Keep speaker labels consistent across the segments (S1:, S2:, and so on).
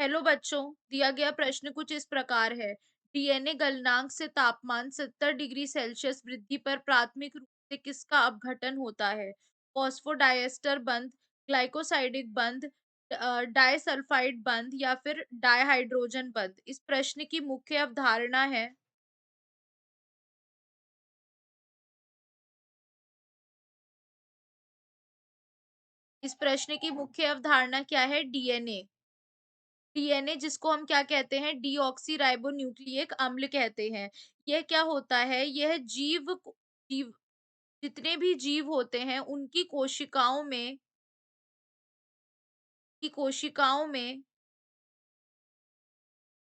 S1: Hello बच्चों, दिया गया प्रश्न कुछ इस प्रकार है। डीएनए गलनांक से तापमान 70 डिग्री सेल्सियस वृद्धि पर प्राथमिक रूप से किसका अपघटन होता है? फॉस्फोडाइएस्टर बंध, ग्लाइकोसाइडिक बंध, डाइसल्फाइड बंध या फिर डायहाइड्रोजन बंध। इस प्रश्न की मुख्य अवधारणा है। इस प्रश्न की मुख्य अवधारणा क्या है? डीएनए। डीएनए जिसको हम क्या कहते हैं? डीऑक्सी राइबो न्यूक्लियिक अम्ल कहते हैं। यह क्या होता है? यह जीव जितने भी जीव होते हैं उनकी कोशिकाओं में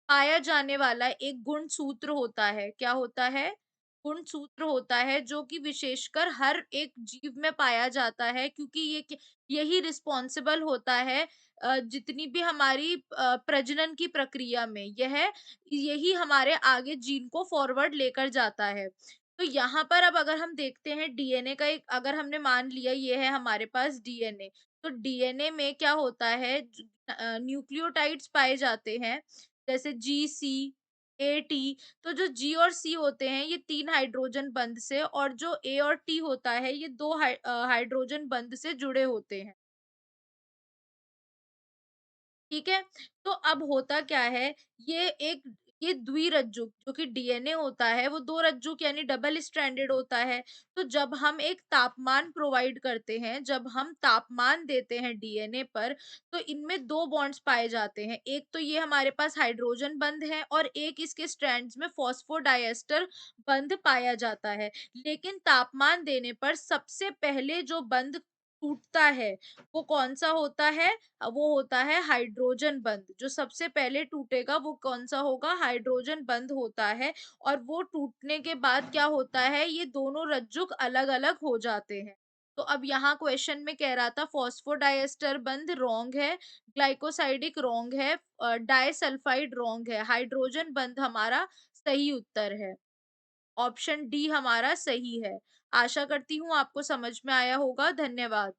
S1: पाया जाने वाला एक गुणसूत्र होता है। क्या होता है? गुणसूत्र होता है जो कि विशेषकर हर एक जीव में पाया जाता है, क्योंकि यही रिस्पॉन्सिबल होता है जितनी भी हमारी प्रजनन की प्रक्रिया में यही हमारे आगे जीन को फॉरवर्ड लेकर जाता है। तो यहाँ पर अब अगर हम देखते हैं डीएनए का एक, अगर हमने मान लिया ये है हमारे पास डीएनए, तो डीएनए में क्या होता है? न्यूक्लियोटाइड्स पाए जाते हैं, जैसे जी, सी, ए, टी। तो जो जी और सी होते हैं ये 3 हाइड्रोजन बंध से, और जो ए और टी होता है ये 2 हाइड्रोजन बंध से जुड़े होते हैं। ठीक है? तो अब होता क्या है, ये एक ये द्विरज्जुक जो कि डीएनए होता है वो 2 रज्जुक यानी डबल स्ट्रैंडेड होता है। तो जब हम एक तापमान प्रोवाइड करते हैं, जब हम तापमान देते हैं डीएनए पर, तो इनमें 2 बॉन्ड्स पाए जाते हैं। एक तो ये हमारे पास हाइड्रोजन बंध है और एक इसके स्ट्रैंड्स में फॉस्फोडाइएस्टर बंध पाया जाता है। लेकिन तापमान देने पर सबसे पहले जो बंध टूटता है, वो कौन-सा होता है? वो होता है हाइड्रोजन बंध। जो सबसे पहले टूटेगा वो कौन-सा होगा? हाइड्रोजन बंध होता है। और वो टूटने के बाद क्या होता है? ये दोनों रज्जुक अलग-अलग हो जाते हैं। तो अब यहाँ क्वेश्चन में कह रहा था फॉस्फोडाइएस्टर बंध रॉन्ग है, ग्लाइकोसाइडिक रॉन्ग है, डाइसल्फाइड रॉन्ग है, हाइड्रोजन बंध हमारा सही उत्तर है। ऑप्शन डी हमारा सही है। आशा करती हूँ आपको समझ में आया होगा। धन्यवाद।